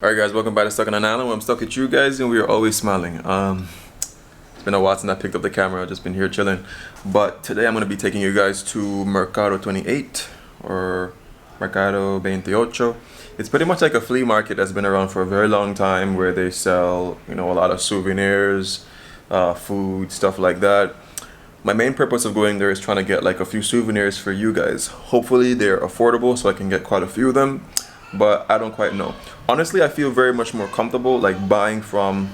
Alright guys, welcome back to Stuck on an Island where I'm stuck with you guys and we are always smiling. It's been a while since I picked up the camera, I've just been here chilling. But today I'm going to be taking you guys to Mercado 28 or Mercado 28. It's pretty much like a flea market that's been around for a very long time where they sell, you know, a lot of souvenirs, food, stuff like that. My main purpose of going there is trying to get like a few souvenirs for you guys. Hopefully they're affordable so I can get quite a few of them. But I don't quite know. Honestly, I feel very much more comfortable like buying from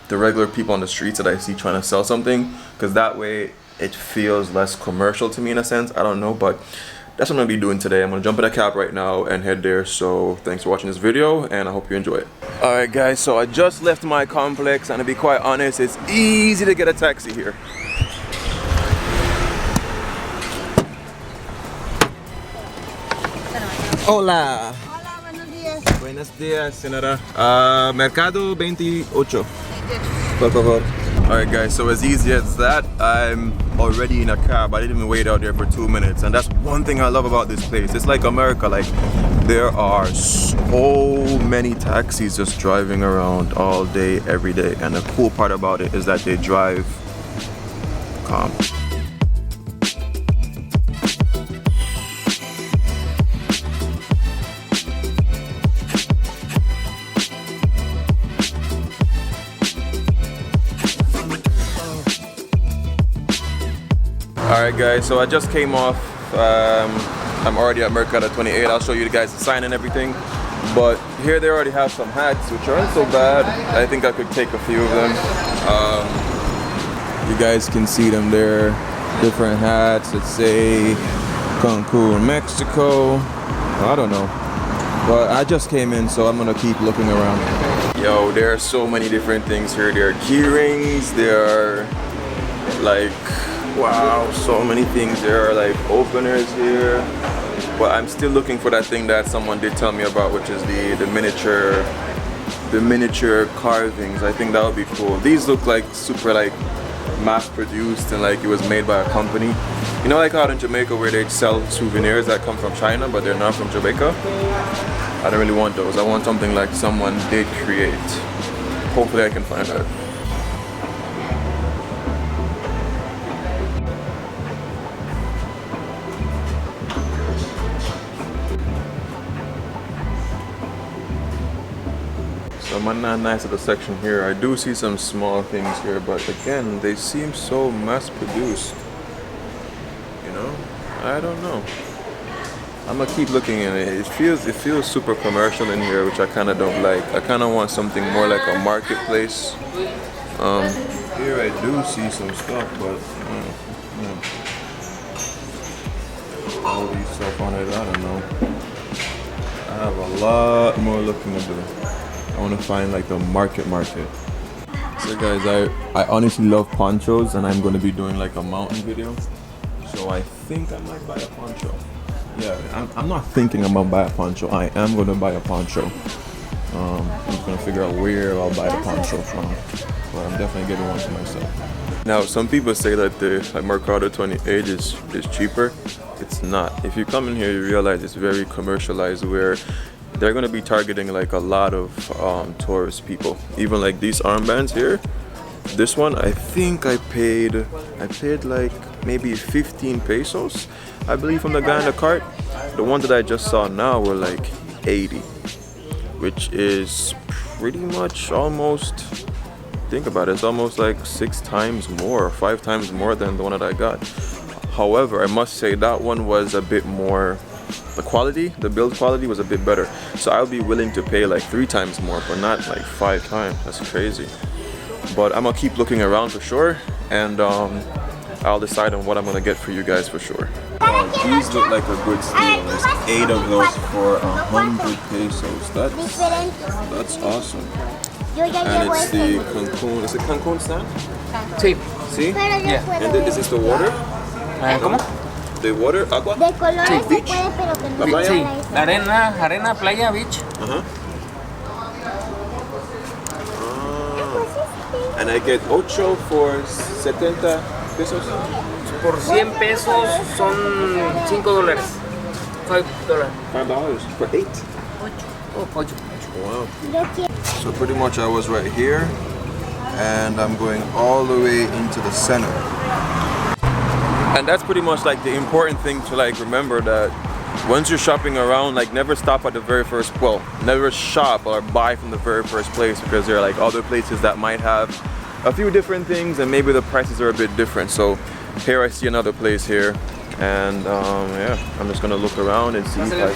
the regular people on the streets that I see trying to sell something, because that way it feels less commercial to me in a sense. I don't know, but that's what I'm gonna be doing today. I'm gonna jump in a cab right now and head there. So thanks for watching this video and I hope you enjoy it. Alright guys, so I just left my complex and to be quite honest, it's easy to get a taxi here. Hola. Buenos días, señora. Mercado 28. Por favor. Alright guys, so as easy as that, I'm already in a cab. I didn't even wait out there for 2 minutes. And that's one thing I love about this place. It's like America, like there are so many taxis just driving around all day, every day. And the cool part about it is that they drive calm. Alright guys, so I just came off, I'm already at Mercado 28, I'll show you guys the sign and everything. But here they already have some hats, which aren't so bad. I think I could take a few of them. You guys can see them there, different hats that say Cancun Mexico, I don't know. But I just came in, so I'm gonna keep looking around. Yo, there are so many different things here. There are key rings, there are like, wow, so many things. There are like openers here, but I'm still looking for that thing that someone did tell me about, which is the miniature carvings. I think that would be cool. These look like super like mass produced and like it was made by a company. You know, like out in Jamaica where they sell souvenirs that come from China but they're not from Jamaica. I don't really want those. I want something like someone did create. Hopefully I can find that. So I'm not nice at the section here. I do see some small things here, but again, they seem so mass produced. You know? I don't know. I'm gonna keep looking in it. It feels super commercial in here, which I kinda don't like. I kinda want something more like a marketplace. Here I do see some stuff, but all these stuff on it, I don't know. I have a lot more looking to do. I want to find like the market. So guys, I honestly love ponchos and I'm going to be doing like a mountain video. So I think I might buy a poncho. Yeah, I'm not thinking I'm going to buy a poncho. I am going to buy a poncho. I'm just going to figure out where I'll buy the poncho from. But I'm definitely getting one for myself. Now, some people say that the Mercado 28 is cheaper. It's not. If you come in here, you realize it's very commercialized where they're gonna be targeting like a lot of tourist people. Even like these armbands here, this one I think I paid like maybe 15 pesos, I believe, from the guy in the cart. The ones that I just saw now were like 80, which is pretty much almost, think about it, it's almost like 6 times more or 5 times more than the one that I got. However, I must say that one was a bit more, the build quality was a bit better. So I'll be willing to pay like 3 times more, but not like 5 times. That's crazy. But I'm gonna keep looking around for sure, and I'll decide on what I'm gonna get for you guys for sure. These look like a good steal. There's 8 of those for 100 pesos. That's awesome. And it's the Cancun. Is it Cancun stand? Sí. See? Yeah. And then this is the water. ¿Cómo? The water, agua? De colores Sí. se Beach? puede, pero que no La playa? se Sí. Arena, playa, beach. And I get 8 for 70 pesos. Por 100 pesos son $5. $5. $5 for 8. Oh, 8. Wow. So pretty much I was right here, and I'm going all the way into the center. And that's pretty much like the important thing to like remember, that once you're shopping around, like never stop at the very first, well, never shop or buy from the very first place, because there are like other places that might have a few different things and maybe the prices are a bit different. So here I see another place here, and yeah, I'm just gonna look around and see if I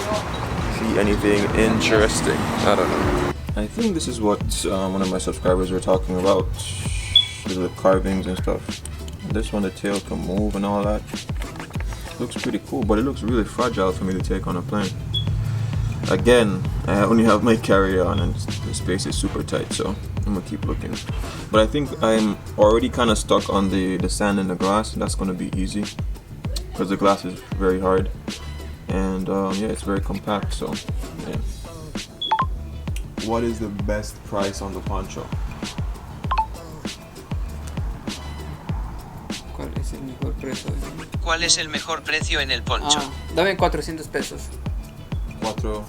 see anything interesting. I don't know. I think this is what one of my subscribers were talking about, the carvings and stuff. This one, the tail can move and all that. Looks pretty cool, but it looks really fragile for me to take on a plane. Again, I only have my carry-on and the space is super tight, so I'm gonna keep looking. But I think I'm already kind of stuck on the sand and the glass. That's gonna be easy because the glass is very hard, and yeah, it's very compact. So yeah. What is the best price on the poncho? ¿Cuál es el mejor precio en el poncho? Dame 400 pesos. 400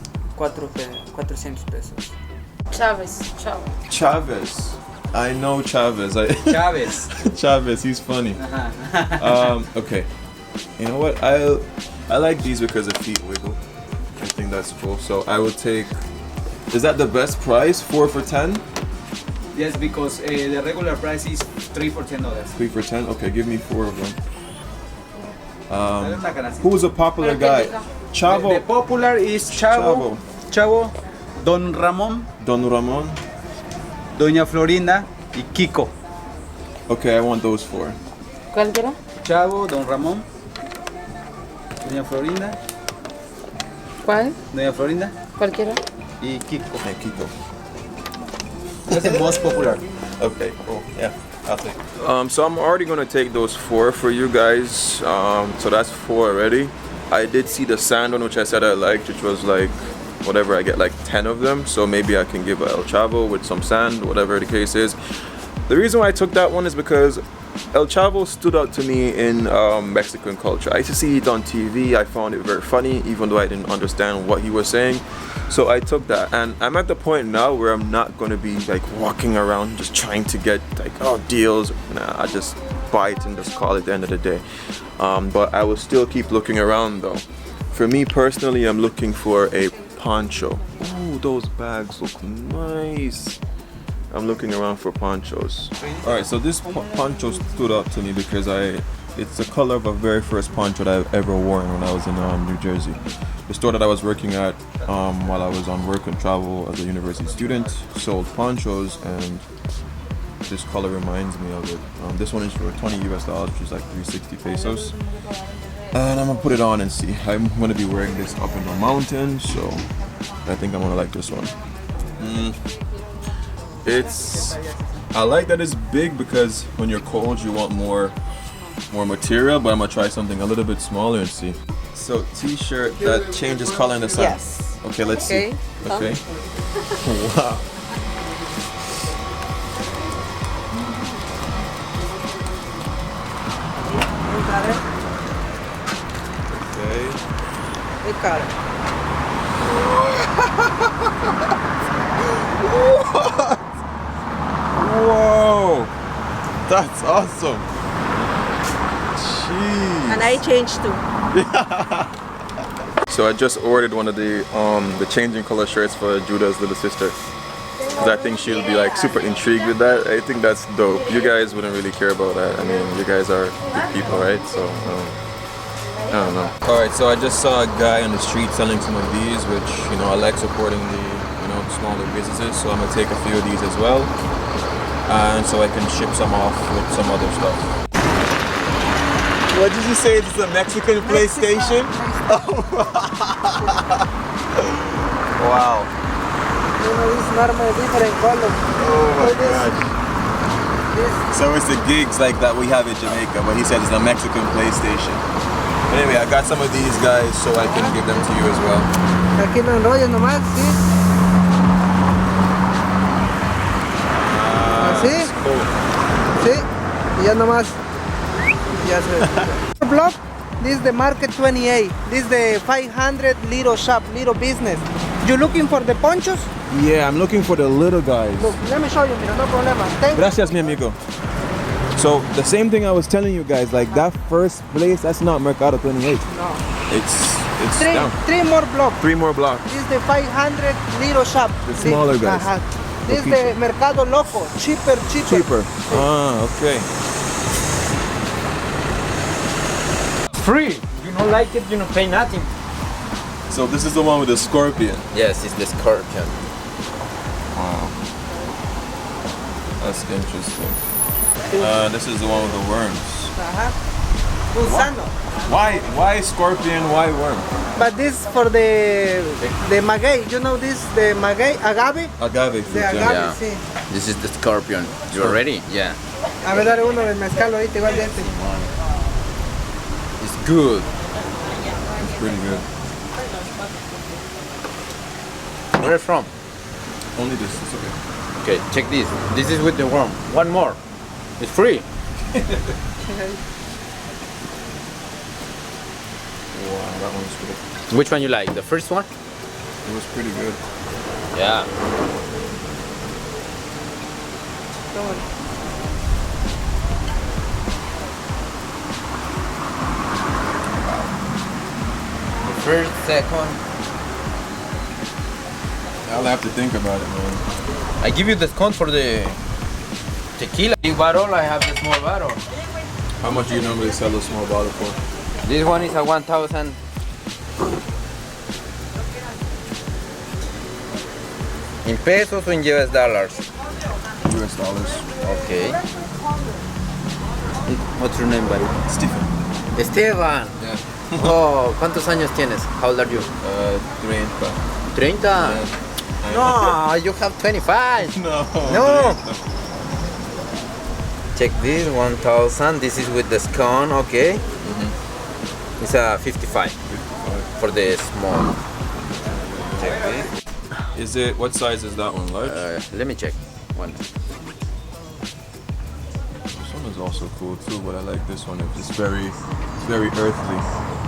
pesos. Chavez. I know Chavez. Chavez. Chavez, he's funny. Okay. You know what? I like these because the feet wiggle. I think that's cool. So I will take. Is that the best price? 4 for 10? Yes, because the regular price is 3 for $10. 3 for 10? Okay, give me 4 of them. Who's a popular guy? Chavo. The popular is Chavo, Don Ramon, Doña Florinda, y Kiko. Okay, I want those 4. ¿Cualquiera? Chavo, Don Ramón, Doña Florinda. ¿Cuál? Doña Florinda. ¿Cualquiera? Y Kiko. Okay, Kiko. That's the most popular. Okay, cool. Yeah, I'll take it. So I'm already gonna take those 4 for you guys. So that's 4 already. I did see the sand one, which I said I liked, which was like whatever. I get like 10 of them, so maybe I can give a El Chavo with some sand, whatever the case is. The reason why I took that one is because El Chavo stood out to me in Mexican culture. I used to see it on TV. I found it very funny, even though I didn't understand what he was saying. So I took that, and I'm at the point now where I'm not going to be like walking around just trying to get like, oh, deals. Nah, I just buy it and just call it the end of the day. But I will still keep looking around though. For me personally, I'm looking for a poncho. Ooh, those bags look nice. I'm looking around for ponchos. Alright, so this poncho stood out to me because it's the color of a very first poncho that I've ever worn when I was in New Jersey. The store that I was working at while I was on work and travel as a university student sold ponchos, and this color reminds me of it. This one is for $20 US, which is like 360 pesos. And I'm gonna put it on and see. I'm gonna be wearing this up in the mountains, so I think I'm gonna like this one. I like that it's big because when you're cold you want more material, but I'm gonna try something a little bit smaller and see. So t-shirt that changes color in the sun. Yes. Okay, let's see. Okay. Wow. Okay. We got it. What? Whoa! That's awesome. Jeez. And I changed too. So I just ordered one of the changing color shirts for Judah's little sister, because I think she'll be like super intrigued with that. I think that's dope. You guys wouldn't really care about that. I mean, you guys are good people, right? So I don't know. All right, so I just saw a guy on the street selling some of these, which, you know, I like supporting the smaller businesses. So I'm gonna take a few of these as well, and so I can ship some off with some other stuff. What did you say? This is a Mexican PlayStation? Wow. It's normal, different color. Oh my gosh. So it's the gigs like that we have in Jamaica, but he said it's a Mexican PlayStation. But anyway, I got some of these guys so I can give them to you as well. Aquí lo enrollas nomás, ¿sí? ¿Sí? Cool. ¿Sí? Y ya nomás. Ya se block. This is the Market 28. This is the 500 little shop, little business. You looking for the ponchos? Yeah, I'm looking for the little guys. Look, let me show you, mira, no problema. Thank you. Gracias, mi amigo. So the same thing I was telling you guys, like that first place, that's not Mercado 28. No. It's Three, down. 3 more blocks. 3 more blocks. This is the 500 little shop. The smaller guys. This is the Mercado Loco. Cheaper. Cheaper. Ah, okay. Free. You don't like it, you don't pay nothing. So this is the one with the scorpion. Yes, it's the scorpion. Wow. That's interesting. This is the one with the worms. Gusano. Why scorpion? Why worm? But this for the maguey. You know this, the maguey, agave? Agave fruit. The agave, Yeah. sí. This is the scorpion. You ready? Yeah. A ver, dale uno del mezcal ahorita, igual de este. It's good. It's pretty good. Where are you from? Only this. It's okay. Okay, check this. This is with the worm. One more. It's free. Wow, that one's good. Which one you like? The first one? It was pretty good. Yeah. The first, second. I'll have to think about it, man. I give you discount for the tequila. Big bottle, I have the small bottle. How much do you normally sell a small bottle for? This one is a 1,000. In pesos or in US dollars? US dollars. Okay. What's your name, buddy? Stephen. Esteban. Yeah. Oh, ¿cuántos años tienes? How old are you? 30. 30. No, you have 25. No. No. Check this, 1,000. This is with the scone, okay. It's a 55 for the small. Check this. Is it, what size is that one? Large? Let me check. One. This one is also cool too, but I like this one. It's very earthly.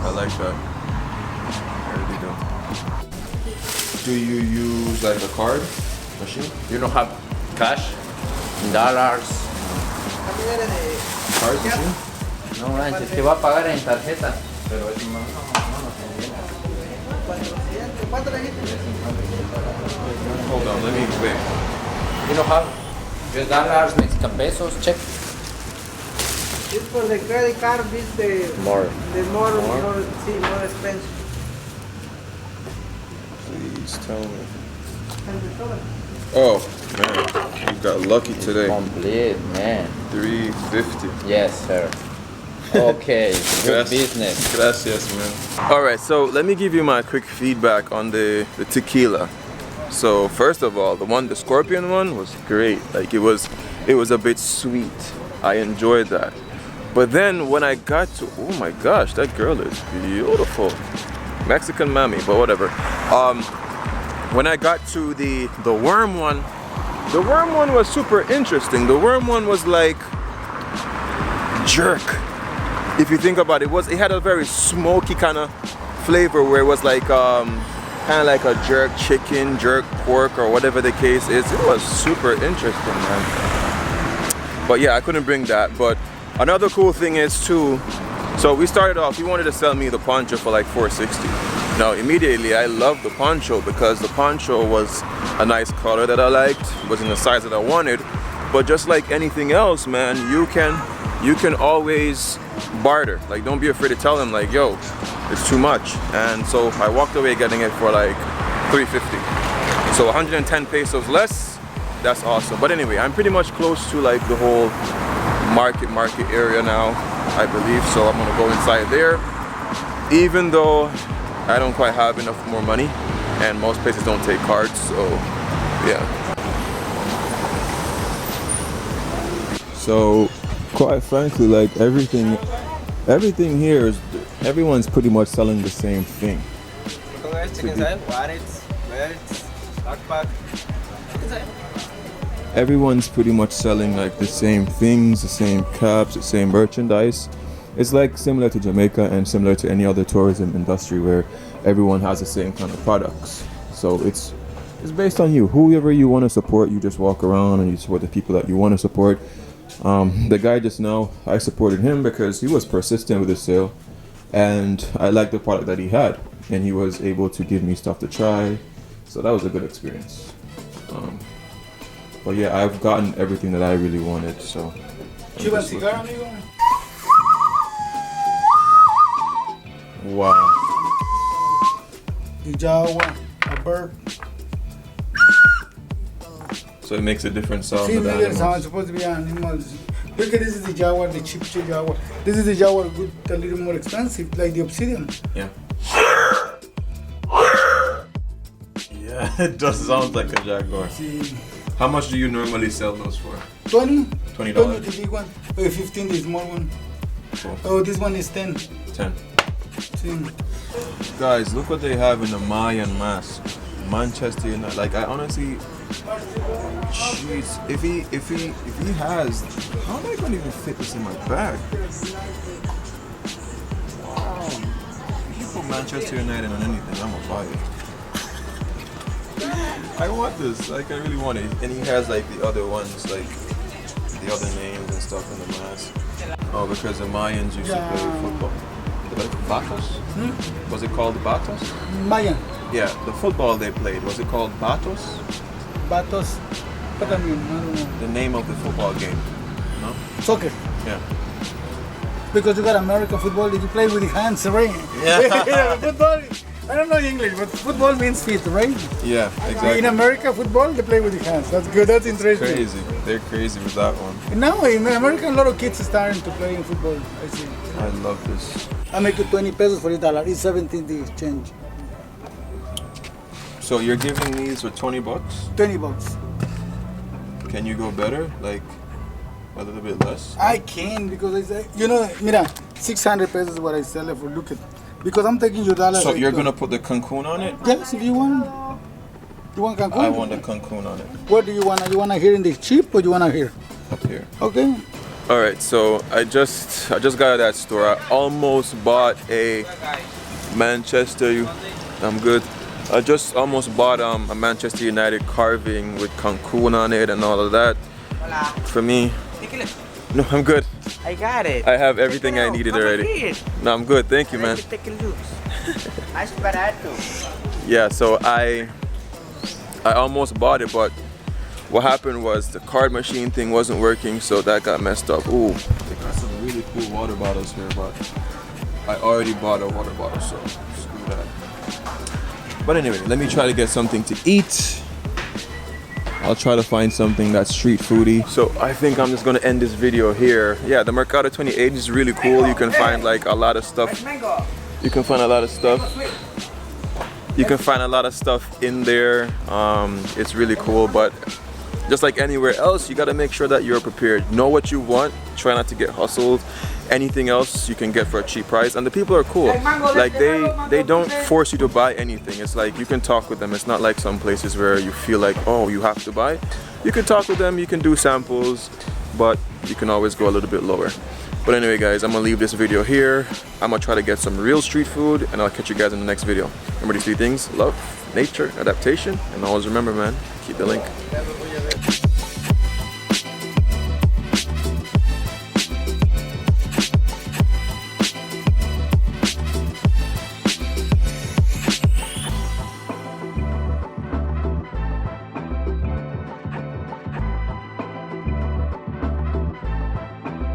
I like that. I really do. Do you use like a card machine? You don't have cash, dollars. Card machine? No manches, que va a pagar en tarjeta. Pero es no Hold on, let me wait. You don't have US dollars, Mexican pesos, check. This for the credit card, this the More. more expensive. Please tell me. Oh man, you got lucky today. Complete, man. 350. Yes, sir. Okay, good business. Gracias, man. All right, so let me give you my quick feedback on the tequila. So first of all, the scorpion one was great. Like it was a bit sweet. I enjoyed that. But then when I got to, oh my gosh, that girl is beautiful. Mexican mommy, but whatever. When I got to the worm one was super interesting. The worm one was like jerk. If you think about it, it had a very smoky kind of flavor where it was like kind of like a jerk chicken, jerk pork, or whatever the case is. It was super interesting, man. But yeah, I couldn't bring that. But another cool thing is too, so we started off, he wanted to sell me the poncho for like $460. Now immediately I loved the poncho because the poncho was a nice color that I liked, was in the size that I wanted. But just like anything else, man, you can always barter. Like, don't be afraid to tell them like, yo, it's too much. And so I walked away getting it for like $350. So 110 pesos less. That's awesome. But anyway, I'm pretty much close to like the whole market area now, I believe. So I'm gonna go inside there, even though I don't quite have enough more money, and most places don't take cards. So yeah. So quite frankly, like everything here is, everyone's pretty much selling the same thing. Everyone's pretty much selling like the same things, the same caps, the same merchandise. It's like similar to Jamaica and similar to any other tourism industry where everyone has the same kind of products. So it's it's based on you. Whoever you want to support, you just walk around and you support the people that you want to support. The guy just now, I supported him because he was persistent with his sale, and I liked the product that he had, and he was able to give me stuff to try, so that was a good experience. But yeah, I've gotten everything that I really wanted, so. Wow. The Jaguar, a bird. So it makes a different sound See, to the million sounds animals. supposed to be animals. Look at this is the Jaguar, the cheap Jaguar. This is the Jaguar, good, a little more expensive, like the Obsidian. Yeah. Yeah, it does sound like a Jaguar. See, How much do you normally sell those for? 20? $20. 20 the big one. 15 the small one. Cool. Oh, this one is 10. 10. See. Guys, look what they have in the Mayan mask. Manchester United. Like, I honestly, jeez, if he has, how am I gonna even fit this in my bag? Wow. If you put Manchester United on anything, I'm gonna buy it. I want this. Like, I really want it. And he has like the other ones, like the other names and stuff in the mask. Oh, because the Mayans used to play football. Batos? Was it called Batos? Mayan. Yeah, the football they played, was it called Batos? Batos. What I mean, I don't know. The name of the football game, no? Soccer. Yeah. Because you got American football, you play with the hands, right? Yeah. Football, I don't know English, but football means feet, right? Yeah, exactly. In America, football, they play with the hands. That's good, that's interesting. Crazy. They're crazy with that one. And now in America, a lot of kids are starting to play in football, I see. I love this. I make you 20 pesos for $1. It's 17 the change. So you're giving these for 20 bucks? 20 bucks. Can you go better? Like a little bit less? I can because I say, you know, mira, 600 pesos is what I sell it for. Look at, because I'm taking your dollar. So you're gonna put the Cancun on it? Yes, if you want. You want Cancun? I want the Cancun on it. What do you want? You want to hear in the cheap or you want to hear? Up here. Okay. All right, so I just got out of that store. I almost bought a Manchester. I'm good. I just almost bought a Manchester United carving with Cancun on it and all of that. For me, no, I'm good. I got it. I have everything I needed already. No, I'm good. Thank you, man. Take a look. Mas barato. Yeah, so I almost bought it, but what happened was the card machine thing wasn't working, so that got messed up. Ooh, they got some really cool water bottles here, but I already bought a water bottle, so screw that. But anyway, let me try to get something to eat. I'll try to find something that's street foody. So I think I'm just gonna end this video here. Yeah, the Mercado 28 is really cool. You can find like a lot of stuff. You can find a lot of stuff. You can find a lot of stuff in there. It's really cool, but just like anywhere else, you gotta make sure that you're prepared. Know what you want, try not to get hustled. Anything else you can get for a cheap price, and the people are cool. Like they don't force you to buy anything. It's like you can talk with them. It's not like some places where you feel like, oh, you have to buy. You can talk with them, you can do samples, but you can always go a little bit lower. But anyway guys, I'm gonna leave this video here. I'm gonna try to get some real street food, and I'll catch you guys in the next video. Remember these 3 things: love, nature, adaptation, and always remember, man, keep the link.